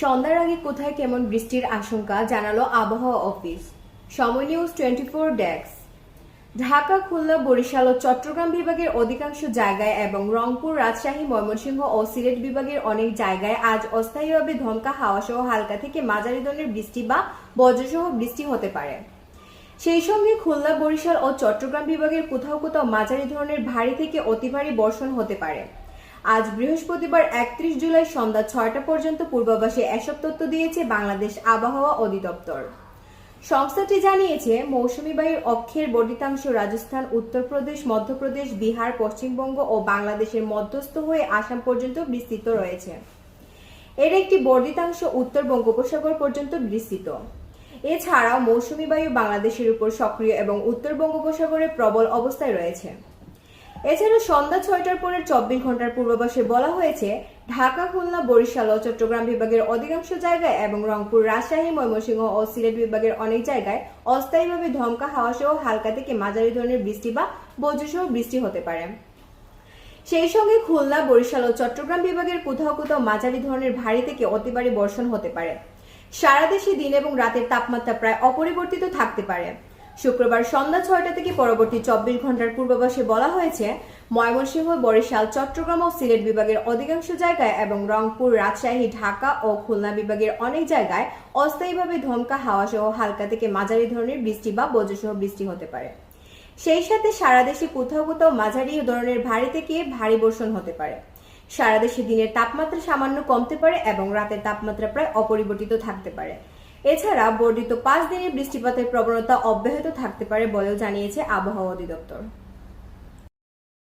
সন্ধ্যার আগে কোথায় কেমন বৃষ্টির আশঙ্কা জানালো আবহাওয়া অফিস। সময় নিউজ 24 ডেস্ক। ঢাকা, খুলনা, বরিশাল ও চট্টগ্রাম বিভাগের অধিকাংশ জায়গায় এবং রংপুর, রাজশাহী, ময়মনসিংহ ও সিলেট বিভাগের অনেক জায়গায় আজ অস্থায়ীভাবে দমকা হাওয়া সহ হালকা থেকে মাঝারি ধরনের বৃষ্টি বা বজ্রসহ বৃষ্টি হতে পারে। সেই সঙ্গে খুলনা, বরিশাল ও চট্টগ্রাম বিভাগের কোথাও কোথাও মাঝারি ধরনের ভারী থেকে অতি ভারী বর্ষণ হতে পারে। আজ বৃহস্পতিবার 31 জুলাই সন্ধ্যা 6টা পর্যন্ত পূর্বাভাসে এসব তথ্য দিয়েছে বাংলাদেশ আবহাওয়া অধিদপ্তর। সংস্থাটি জানিয়েছে, মৌসুমী বায়ুর অক্ষের বর্ধিতাংশ রাজস্থান, উত্তরপ্রদেশ, মধ্যপ্রদেশ, বিহার, পশ্চিমবঙ্গ ও বাংলাদেশের মধ্যস্থ হয়ে আসাম পর্যন্ত বিস্তৃত রয়েছে। এর একটি বর্ধিতাংশ উত্তর বঙ্গোপসাগর পর্যন্ত বিস্তৃত। এছাড়াও মৌসুমী বায়ু বাংলাদেশের উপর সক্রিয় এবং উত্তর বঙ্গোপসাগরে প্রবল অবস্থায় রয়েছে। এছাড়া সন্ধ্যা 6টার পরের 24 ঘন্টার পূর্বাভাসে বলা হয়েছে, ঢাকা, খুলনা, বরিশাল ও চট্টগ্রাম বিভাগের অধিকাংশ জায়গায় এবং রংপুর, রাজশাহী, ময়মনসিংহ ও সিলেট বিভাগের অনেক জায়গায় অস্থায়ীভাবে দমকা হাওয়া সহ হালকা থেকে মাঝারি ধরনের বৃষ্টি বা বজ্রসহ বৃষ্টি হতে পারে। সেই সঙ্গে খুলনা, বরিশাল ও চট্টগ্রাম বিভাগের কোথাও কোথাও মাঝারি ধরনের ভারী থেকে অতি ভারী বর্ষণ হতে পারে। সারা দেশে দিন এবং রাতের তাপমাত্রা প্রায় অপরিবর্তিত থাকতে পারে। শুক্রবার সন্ধ্যা 6টা থেকে পরবর্তী 24 ঘন্টার পূর্বাভাসে বলা হয়েছে, ময়মনসিংহ, বরিশাল, চট্টগ্রাম ও সিলেট বিভাগের অধিকাংশ জায়গায় এবং রংপুর, রাজশাহী, ঢাকা ও খুলনা বিভাগের অনেক জায়গায় অস্থায়ীভাবে দমকা হাওয়া সহ হালকা থেকে মাঝারি ধরনের বৃষ্টি বা বজ্রসহ বৃষ্টি হতে পারে। সেই সাথে সারা দেশে কোথাও কোথাও মাঝারি ধরনের ভারী থেকে ভারী বর্ষণ হতে পারে। সারা দেশে দিনের তাপমাত্রা সামান্য কমতে পারে এবং রাতের তাপমাত্রা প্রায় অপরিবর্তিত থাকতে পারে। এছাড়া বর্ধিত 5 দিনের বৃষ্টিপাতের প্রবণতা অব্যাহত থাকতে পারে বলেও জানিয়েছে আবহাওয়া অধিদপ্তর।